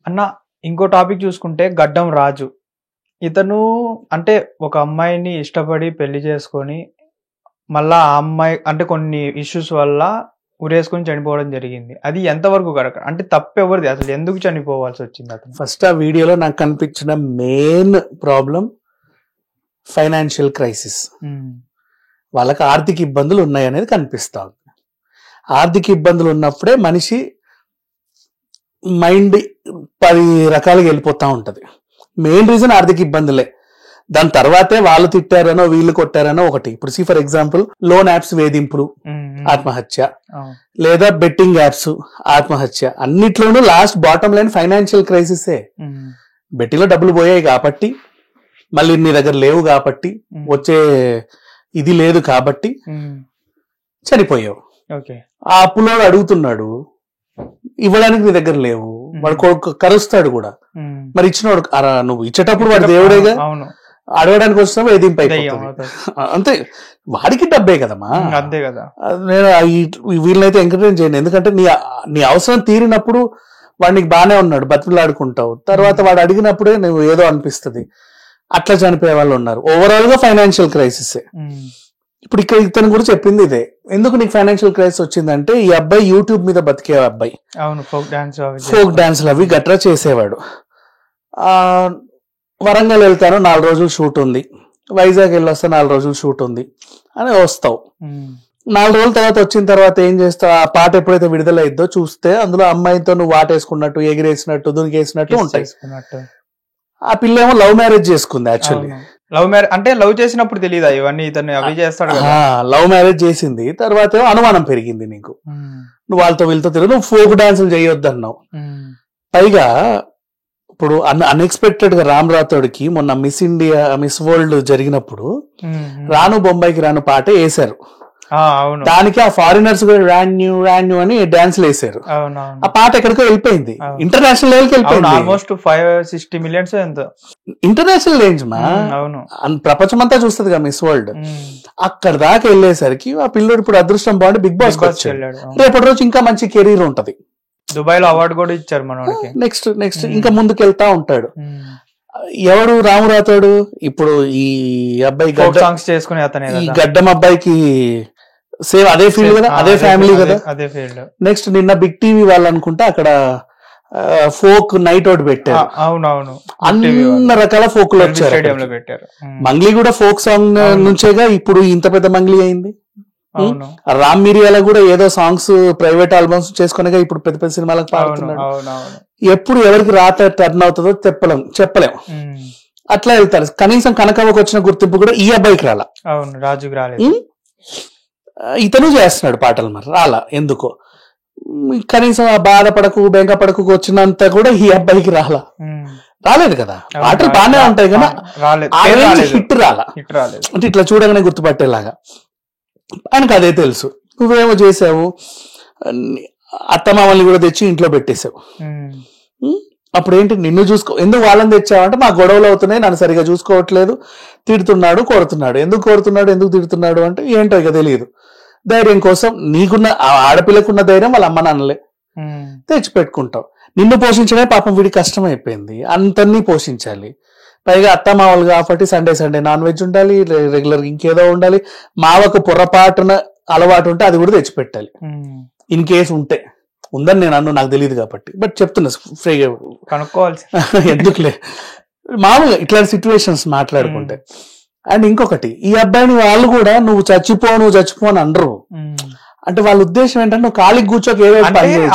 అన్న ఇంకో టాపిక్ చూసుకుంటే గడ్డం రాజు. ఇతను అంటే ఒక అమ్మాయిని ఇష్టపడి పెళ్లి చేసుకొని మళ్ళా ఆ అమ్మాయి అంటే కొన్ని ఇష్యూస్ వల్ల ఉరేసుకొని చనిపోవడం జరిగింది. అది ఎంతవరకు కరెక్ట్? అంటే తప్పు ఎవరిది? అసలు ఎందుకు చనిపోవాల్సి వచ్చింది అతను? ఫస్ట్ ఆ వీడియోలో నాకు కనిపించిన మెయిన్ ప్రాబ్లం ఫైనాన్షియల్ క్రైసిస్. వాళ్ళకి ఆర్థిక ఇబ్బందులు ఉన్నాయి అనేది కనిపిస్తా ఉంది. ఆర్థిక ఇబ్బందులు ఉన్నప్పుడే మనిషి మైండ్ 10 రకాలుగా వెళ్ళిపోతా ఉంటది. మెయిన్ రీజన్ ఆర్థిక ఇబ్బందులే. దాని తర్వాతే వాళ్ళు తిట్టారనో వీళ్ళు కొట్టారనో ఒకటి. ఇప్పుడు ఫర్ ఎగ్జాంపుల్ లోన్ యాప్స్ వేధింపులు, ఆత్మహత్య, లేదా బెట్టింగ్ యాప్స్ ఆత్మహత్య, అన్నిట్లోనూ లాస్ట్ బాటమ్ లైన్ ఫైనాన్షియల్ క్రైసిసే. బెట్టిలో డబ్బులు పోయాయి కాబట్టి, మళ్ళీ నీ దగ్గర లేవు కాబట్టి, వచ్చే ఇది లేదు కాబట్టి చనిపోయావు. ఆ అప్పులోడు అడుగుతున్నాడు, ఇవ్వడానికి నీ దగ్గర లేవు, వాడు కరుస్తాడు కూడా. మరి ఇచ్చినవాడు నువ్వు ఇచ్చేటప్పుడు వాడు దేవుడేగా, అడగడానికి వస్తున్నా వేధింపు అయిపోతుంది. అంతే, వాడికి డబ్బే కదమ్మా. అంతే కదా. నేను వీళ్ళనైతే ఎంకరేజ్ చేయను. ఎందుకంటే నీ అవసరం తీరినప్పుడు వాడు నీకు బానే ఉన్నాడు, బతిలాడుకుంటావు. తర్వాత వాడు అడిగినప్పుడే నువ్వు ఏదో అనిపిస్తుంది. అట్లా చనిపోయే వాళ్ళు ఉన్నారు. ఓవరాల్ గా ఫైనాన్షియల్ క్రైసిస్. ఇప్పుడు ఇక్కడ ఇతను కూడా చెప్పింది ఇదే. ఎందుకు నీకు ఫైనాన్షియల్ క్రైసిస్ వచ్చిందంటే, ఈ అబ్బాయి యూట్యూబ్ మీద బతికే అబ్బాయి, ఫోక్ డాన్స్లు అవి గట్రా చేసేవాడు. వరంగల్ వెళ్తాను 4 రోజులు షూట్ ఉంది, వైజాగ్ వెళ్ళొస్తా 4 రోజులు షూట్ ఉంది అని వస్తావు. 4 రోజుల తర్వాత వచ్చిన తర్వాత ఏం చేస్తావు? ఆ పాట ఎప్పుడైతే విడుదల అయిద్దో చూస్తే అందులో అమ్మాయితో నువ్వు వాటేసుకున్నట్టు, ఎగిరేసినట్టు, దునికేసినట్టు ఉంటాయి. ఆ పిల్ల ఏమో లవ్ మ్యారేజ్ చేసుకుంది. యాక్చువల్లీ లవ్ మ్యారేజ్ అంటే లవ్ చేసినప్పుడు తెలియదా ఇవన్నీ ఇతను అవి చేస్తాడు? లవ్ మ్యారేజ్ చేసింది. తర్వాత ఏమో అనుమానం పెరిగింది నీకు, నువ్వు వాళ్ళతో వీళ్ళతో తిరుగు, నువ్వు ఫోక్ డాన్సులు చేయొద్దు అన్నావు. పైగా ఇప్పుడు అన్ఎక్స్పెక్టెడ్ గా రామ్ రాథోడ్కి మొన్న మిస్ ఇండియా, మిస్ వరల్డ్ జరిగినప్పుడు రాను బొంబాయికి రాను పాట వేశారు. దానికి ఆ ఫారినర్స్ కూడా రాన్యూ రాన్యూ అని డాన్స్లు వేసారు. ఆ పాట ఎక్కడికో వెళ్ళిపోయింది, ఇంటర్నేషనల్ లెవెల్ కి వెళ్ళిపోయింది. ఆల్మోస్ట్ 560 మిలియన్స్ ఇంటర్నేషనల్ రేంజ్ మా, ప్రపంచం అంతా చూస్తుంది కదా మిస్ వరల్డ్. అక్కడ దాకా వెళ్ళేసరికి ఆ పిల్లోడు ఇప్పుడు అదృష్టం బాగుండి బిగ్ బాస్ వచ్చాడు. రేపటి రోజు ఇంకా మంచి కెరీర్ ఉంటది. దుబాయ్ లో అవార్డు కూడా ఇచ్చారు మనోడికి. నెక్స్ట్ ఇంకా ముందుకు వెళ్తా ఉంటాడు. ఎవరు రాము రాథోడు? ఇప్పుడు ఈ అబ్బాయి సాంగ్స్ చేసుకునే అతనే. ఈ గడ్డం అబ్బాయికి సేమ్ అదే ఫీల్డ్ కదా, అదే ఫ్యామిలీ కదా. నెక్స్ట్ నిన్న బిగ్ టీవీ వాళ్ళు అనుకుంటా అక్కడ ఫోక్ నైట్ అవుట్ పెట్టారు. అవునవును, అన్ని రకాల ఫోక్లు వచ్చారు. మంగ్లీ కూడా ఫోక్ సాంగ్ నుంచేగా ఇప్పుడు ఇంత పెద్ద మంగ్లీ అయింది. రామ్ మిరియాల కూడా ఏదో సాంగ్స్ ప్రైవేట్ ఆల్బమ్స్ చేసుకునేగా ఇప్పుడు పెద్ద పెద్ద సినిమాలకు పాడుతున్నాడు. ఎప్పుడు ఎవరికి రాత టర్న్ అవుతుందో చెప్పలేం. అట్లా వెళ్తారు. కనీసం కనకవ్వకు వచ్చిన గుర్తింపు కూడా ఈ అబ్బాయికి రాలా. రాజుకి రాలేదు. ఇతను చేస్తున్నాడు పాటలు, మరి రాలా ఎందుకో. కనీసం ఆ బాధపడకు బెంగపడకు వచ్చినంత కూడా ఈ అబ్బాయికి రాలేదు కదా. పాటలు బాగానే ఉంటాయి కదా, హిట్ రాలా. అంటే ఇట్లా చూడగానే గుర్తుపట్టేలాగా ఆయనకు అదే తెలుసు. నువ్వేమో చేసావు, అత్తమామల్ని కూడా తెచ్చి ఇంట్లో పెట్టేశావు. అప్పుడు ఏంటి, నిన్ను ఎందుకు వాళ్ళని తెచ్చావంటే మా గొడవలు అవుతున్నాయి, నన్ను సరిగా చూసుకోవట్లేదు, తిడుతున్నాడు, కొడుతున్నాడు. ఎందుకు కొడుతున్నాడు, ఎందుకు తిడుతున్నాడు అంటే ఏంటో ఇక తెలియదు. ధైర్యం కోసం నీకున్న ఆడపిల్లకున్న ధైర్యం వాళ్ళ అమ్మ నాన్నలే తెచ్చి పెట్టుకుంటావు. నిన్ను పోషించడమే పాపం వీడికి కష్టం అయిపోయింది. అంతన్నీ పోషించాలి. పైగా అత్తమామలు కాబట్టి సండే నాన్ వెజ్ ఉండాలి, రెగ్యులర్ ఇంకేదో ఉండాలి. మావకు పొరపాటున అలవాటు ఉంటే అది కూడా తెచ్చిపెట్టాలి, ఇన్ కేసు ఉంటే. ఉందని నేను నాకు తెలియదు కాబట్టి, బట్ చెప్తున్నా ఫ్రీగా కనుక్కోవాలి ఎందుకులే. మామూలుగా ఇట్లాంటి సిచ్యువేషన్స్ మాట్లాడుకుంటే. అండ్ ఇంకొకటి, ఈ అబ్బాయిని వాళ్ళు కూడా నువ్వు చచ్చిపో అని అనరు. అంటే వాళ్ళ ఉద్దేశం ఏంటంటే నువ్వు ఖాళీకి కూర్చోక ఏదో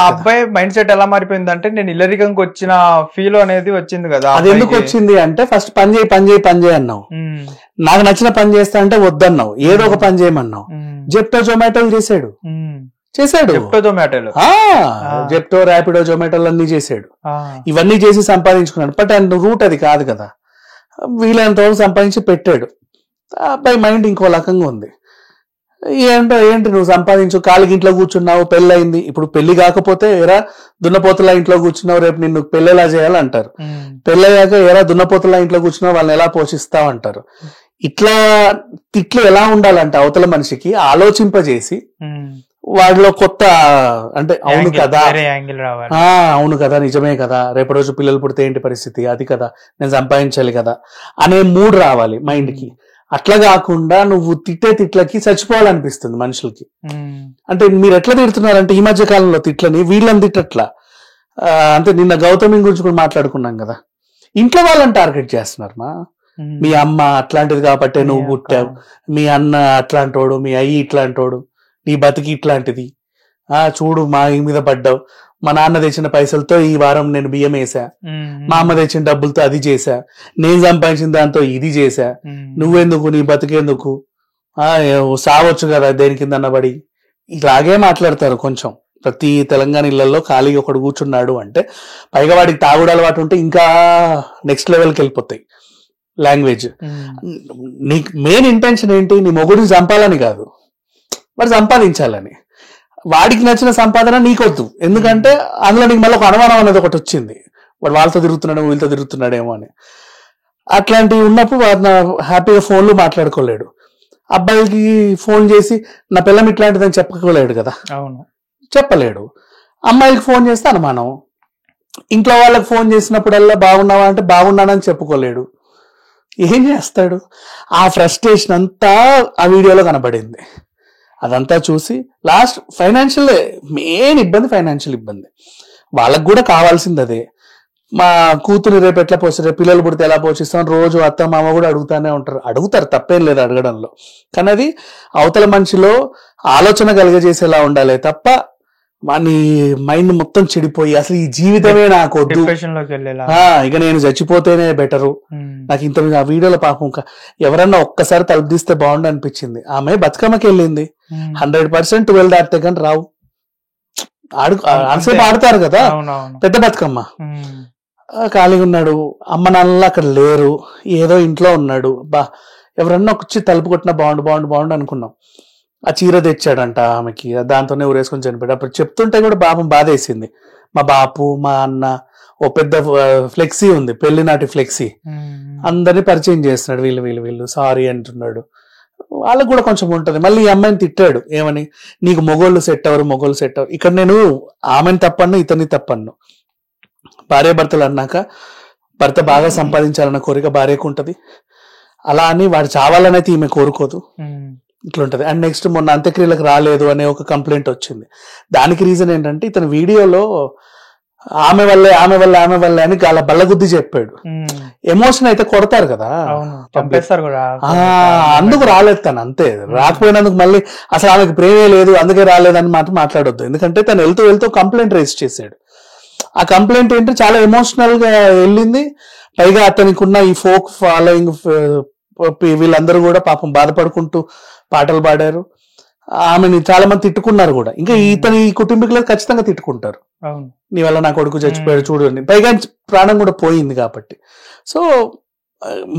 ఆ అబ్బాయి మైండ్ సెట్ ఎలా మారిపోయింది అంటే, నేను ఇల్లరికంకి వచ్చిన ఫీల్ అనేది వచ్చింది కదా. అది ఎందుకు వచ్చింది అంటే, ఫస్ట్ పని చేయి అన్నావు, నాకు నచ్చిన పని చేస్తా అంటే వద్దన్నావు, ఏదో ఒక పని చేయమన్నావు. జెప్టో జొమాటోలు చేశాడు. జెప్టో ర్యాపిడో జొమాటోలు అన్ని చేశాడు. ఇవన్నీ చేసి సంపాదించుకున్నాడు. బట్ ఆయన రూట్ అది కాదు కదా. వీలైనంత వరకు సంపాదించి పెట్టాడు. అబ్బాయి మైండ్ ఇంకో రకంగా ఉంది. ఏంటి నువ్వు సంపాదించు, కాలికి ఇంట్లో కూర్చున్నావు, పెళ్ళి అయింది. ఇప్పుడు పెళ్లి కాకపోతే ఎరా దున్నపోతలా ఇంట్లో కూర్చున్నావు, రేపు నిన్ను పెళ్ళి చేయాలంటారు. పెళ్ళయ్యాక ఎరా దున్నపోతలా ఇంట్లో కూర్చున్నావు, వాళ్ళని ఎలా పోషిస్తావు అంటారు. ఇట్లా ఎలా ఉండాలంటే అవతల మనిషికి ఆలోచింపజేసి వాడిలో కొత్త అంటే అవును కదా, వేరే యాంగిల్ రావాలి. అవును కదా, నిజమే కదా, రేపటి రోజు పిల్లలు పుడితే ఏంటి పరిస్థితి, అది కదా, నేను సంపాదించాలి కదా అనే మూడ్ రావాలి మైండ్ కి. అట్లా కాకుండా నువ్వు తిట్టే తిట్లకి చచ్చిపోవాలనిపిస్తుంది మనుషులకి. అంటే మీరు ఎట్లా తిడుతున్నారంటే ఈ మధ్య కాలంలో తిట్లని వీళ్ళని తిట్టట్లా. అంటే నిన్న గౌతమి గురించి కూడా మాట్లాడుకున్నాం కదా, ఇంట్లో వాళ్ళని టార్గెట్ చేస్తున్నారు. మీ అమ్మ అట్లాంటిది కాబట్టి నువ్వు పుట్టావు, మీ అన్న అట్లాంటోడు, మీ అయ్యి ఇట్లాంటోడు, నీ బతికి ఇట్లాంటిది, చూడు మా ఈ మీద పడ్డావు, మా నాన్న తెచ్చిన పైసలతో ఈ వారం నేను బియ్యం వేసా, మా అమ్మ తెచ్చిన డబ్బులతో అది చేసా, నేను సంపాదించిన దాంతో ఇది చేసా, నువ్వెందుకు, నీ బతికేందుకు, సావచ్చు కదా దేని కింద అన్నబడి, ఇలాగే మాట్లాడతారు. కొంచెం ప్రతి తెలంగాణ ఇళ్లలో ఖాళీగా ఒకడు కూర్చున్నాడు అంటే, పైగా వాడికి తాగుడు అలవాటు ఉంటే ఇంకా నెక్స్ట్ లెవెల్కి వెళ్ళిపోతాయి లాంగ్వేజ్. నీకు మెయిన్ ఇంటెన్షన్ ఏంటి, నీ మొగుడిని చంపాలని కాదు, వాడు సంపాదించాలని. వాడికి నచ్చిన సంపాదన నీకొద్దు, ఎందుకంటే అందులో నీకు మళ్ళీ ఒక అనుమానం అనేది ఒకటి వచ్చింది, వాడు వాళ్ళతో తిరుగుతున్నాడేమో వీళ్ళతో తిరుగుతున్నాడేమో అని. అట్లాంటివి ఉన్నప్పుడు వాడు హ్యాపీగా ఫోన్లు మాట్లాడుకోలేడు. అబ్బాయికి ఫోన్ చేసి నా పిల్లం ఇట్లాంటిదని చెప్పలేడు కదా, చెప్పలేడు. అమ్మాయికి ఫోన్ చేస్తే అనుమానం, ఇంట్లో వాళ్ళకి ఫోన్ చేసినప్పుడల్లా బాగున్నావా అంటే బాగున్నానని చెప్పుకోలేడు. ఏం చేస్తాడు? ఆ ఫ్రస్ట్రేషన్ అంతా ఆ వీడియోలో కనబడింది. అదంతా చూసి లాస్ట్ ఫైనాన్షియల్ మెయిన్ ఇబ్బంది, ఫైనాన్షియల్ ఇబ్బంది. వాళ్ళకు కూడా కావాల్సింది అదే. మా కూతురు రేపు ఎట్లా పోస్తారు, పిల్లలు పుడితే ఎలా పోషిస్తాం, రోజు అత్త మామ కూడా అడుగుతారు, తప్పేం లేదు అడగడంలో. కానీ అది అవతల మనిషిలో ఆలోచన కలిగజేసేలా ఉండాలి తప్ప నీ మైండ్ మొత్తం చెడిపోయి అసలు ఈ జీవితమే నాకు వద్దు, ఇక నేను చచ్చిపోతేనే బెటరు, నాకు ఇంత. ఆ వీడియోలో పాపం ఎవరన్నా ఒక్కసారి తలుపు తీస్తే బాగుండు అనిపించింది. ఆమె బతుకమ్మకి వెళ్ళింది, 100% 12 దాటితే కానీ రావు. ఆడసేపు ఆడతారు కదా పెద్ద బతుకమ్మ. ఖాళీగా ఉన్నాడు, అమ్మ నాన్నలు అక్కడ లేరు, ఏదో ఇంట్లో ఉన్నాడు. ఎవరన్నా వచ్చి తలుపు కొట్టినా బాగుండు అనుకున్నాం. ఆ చీర తెచ్చాడంట ఆమెకి, దాంతోనే ఊరేసుకొని చనిపోయాడు. అప్పుడు చెప్తుంటే కూడా పాపం బాధేసింది. మా బాపు, మా అన్న, ఓ పెద్ద ఫ్లెక్సీ ఉంది, పెళ్లి నాటి ఫ్లెక్సీ, అందరినీ పరిచయం చేస్తున్నాడు, వీళ్ళు సారీ అంటున్నాడు. వాళ్ళకు కూడా కొంచెం ఉంటది. మళ్ళీ ఈ అమ్మాయిని తిట్టాడు, ఏమని, నీకు మొగోళ్ళు సెట్ అవ్వరు. ఇక్కడ నేను ఆమెను తప్పను, ఇతన్ని తప్పను. భార్య భర్తలు అన్నాక భర్త బాగా సంపాదించాలన్న కోరిక భార్యకు ఉంటది, అలా అని వాడు చావాలనైతే ఈమె కోరుకోదు. ఇట్లుంటది. అండ్ నెక్స్ట్ మొన్న అంత్యక్రియలకు రాలేదు అనే ఒక కంప్లైంట్ వచ్చింది. దానికి రీజన్ ఏంటంటే ఇతను వీడియోలో ఆమె వల్లే అని అలా బల్లగుద్ది చెప్పాడు. ఎమోషన్ అయితే కొడతారు కదా, అందుకు రాలేదు తను, అంతే. రాకపోయినందుకు మళ్ళీ అసలు ఆమెకు ప్రేమే లేదు అందుకే రాలేదని మాట్లాడొద్దు. ఎందుకంటే తను వెళ్తూ కంప్లైంట్ రేస్ చేశాడు. ఆ కంప్లైంట్ ఏంటంటే చాలా ఎమోషనల్ గా వెళ్ళింది. పైగా అతనికి ఉన్న ఈ ఫోక్ ఫాలోయింగ్ వీళ్ళందరూ కూడా పాపం బాధపడుకుంటూ పాటలు పాడారు. ఆమెని చాలా మంది తిట్టుకున్నారు కూడా. ఇంకా ఇతని కుటుంబీకులు ఖచ్చితంగా తిట్టుకుంటారు, నీ వల్ల నా కొడుకు చచ్చిపోయాడు చూడు అని. పైగా ప్రాణం కూడా పోయింది కాబట్టి. సో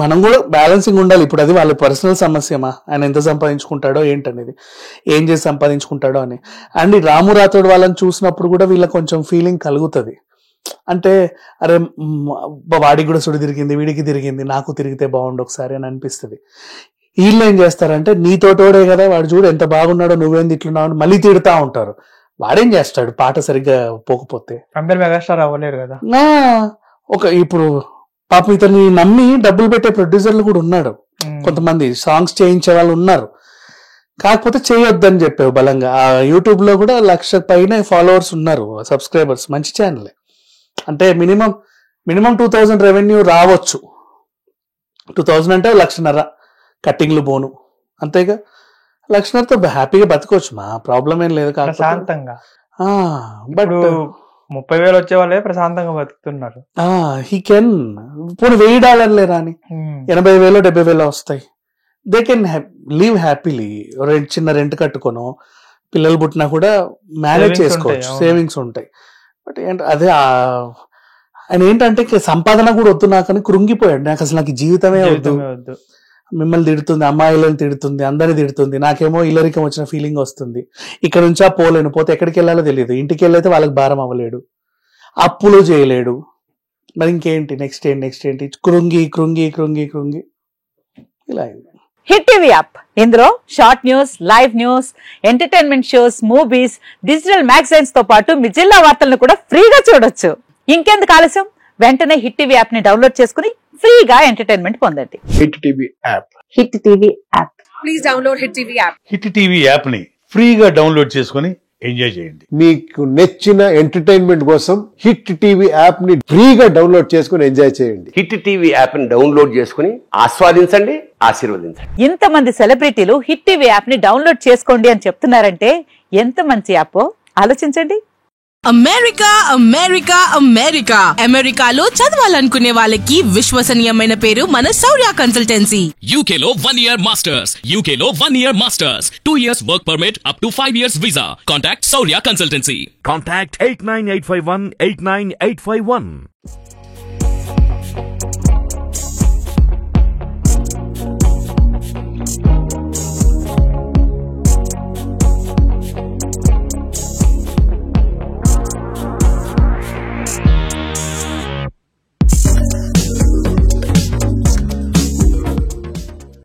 మనం కూడా బ్యాలెన్సింగ్ ఉండాలి. ఇప్పుడు అది వాళ్ళ పర్సనల్ సమస్యమా, ఆయన ఎంత సంపాదించుకుంటాడో ఏంటనేది, ఏం చేసి సంపాదించుకుంటాడో అని. అండ్ రాము రాథోడ్ వాళ్ళని చూసినప్పుడు కూడా వీళ్ళకి కొంచెం ఫీలింగ్ కలుగుతుంది. అంటే అరే వాడికి కూడా సుడి తిరిగింది, వీడికి తిరిగింది, నాకు తిరిగితే బాగుండు ఒకసారి అని అనిపిస్తుంది. వీళ్ళు ఏం చేస్తారంటే నీతోటోడే కదా వాడు, చూడు ఎంత బాగున్నాడో, నువ్వేంది ఇట్లున్నావు అని మళ్ళీ తిడుతూ ఉంటారు. వాడేం చేస్తాడు పాట సరిగ్గా పోకపోతే? మెగాస్టార్ అవ్వలేరు కదా. ఇప్పుడు పాపం ఇతన్ని నమ్మి డబ్బులు పెట్టే ప్రొడ్యూసర్లు కూడా ఉన్నాడు, కొంతమంది సాంగ్స్ చేయించే వాళ్ళు ఉన్నారు. కాకపోతే చేయొద్దని చెప్పావు బలంగా. ఆ యూట్యూబ్ లో కూడా 1,00,000 పైన ఫాలోవర్స్ ఉన్నారు, సబ్స్క్రైబర్స్. మంచి ఛానల్. అంటే మినిమం 2,000 రెవెన్యూ రావచ్చు. 2,000 అంటే 1,00,000 కట్టింగ్లు పోను, అంతేగా. 1,00,000తో హ్యాపీగా బతకొచ్చు, మా ప్రాబ్లం ఏం లేదు. ప్రశాంతంగా. బట్ 30,000 వచ్చే వాళ్ళే ప్రశాంతంగా బతుకుతున్నారు. He can. పోనీ $1,000 రాని 80,000 70,000 వస్తాయి. They can live happily. చిన్న రెంట్ కట్టుకోను, పిల్లలు పుట్టినా కూడా మేనేజ్ చేసుకోవచ్చు, సేవింగ్స్ ఉంటాయి. బట్ అదే ఆయన ఏంటంటే సంపాదన కూడా వద్దు నాకని కృంగిపోయాడు. నాకు అసలు నాకు జీవితమే వద్దు, మిమ్మల్ని తిడుతుంది, అమ్మాయిలను తిడుతుంది, అందరిని తిడుతుంది, నాకేమో ఇల్లరికం వచ్చిన ఫీలింగ్ వస్తుంది, ఇక్కడ నుంచా పోలేను, పోతే ఎక్కడికి వెళ్ళాలో తెలియదు, ఇంటికి వెళ్ళైతే వాళ్ళకి భారం అవ్వలేడు, అప్పులు చేయలేడు, మరి ఇంకేంటి నెక్స్ట్ ఏంటి కృంగి కృంగి కృంగి కృంగి ఇలా అయింది. హిట్ టీవీ యాప్ ఇందులో short news, live news, entertainment shows, movies, digital magazines తో పాటు మీ జిల్లా వార్తలను కూడా ఫ్రీగా చూడొచ్చు. ఇంకెందుకు ఆలస్యం, వెంటనే హిట్ టీవీ యాప్ ని డౌన్లోడ్ చేసుకుని ఫ్రీగా ఎంటర్టైన్మెంట్ పొందండి. Hit TV app. Hit TV app. Please download hit TV app. Hit TV app ని ఫ్రీగా డౌన్లోడ్ చేసుకుని ఎంజాయ్ చేయండి. మీకు నచ్చిన ఎంటర్టైన్మెంట్ కోసం హిట్ టీవీ యాప్ ని ఫ్రీగా డౌన్లోడ్ చేసుకుని ఎంజాయ్ చేయండి. హిట్ టీవీ యాప్ ని డౌన్లోడ్ చేసుకుని ఆస్వాదించండి, ఆశీర్వదించండి. ఇంతమంది సెలబ్రిటీలు హిట్ టీవీ యాప్ ని డౌన్లోడ్ చేసుకోండి అని చెప్తున్నారంటే ఎంత మంచి యాప్ ఆలోచించండి. అమెరికా అమెరికా అమెరికా అమెరికాలో చదవాలనుకునే వాళ్ళకి విశ్వసనీయమైన పేరు మన శౌర్య కన్సల్టెన్సీ. UK లో 1 year masters, UK లో 1 year masters, 2 years work permit up to 5 years visa. Contact Shaurya Consultancy. Contact 89851 89851.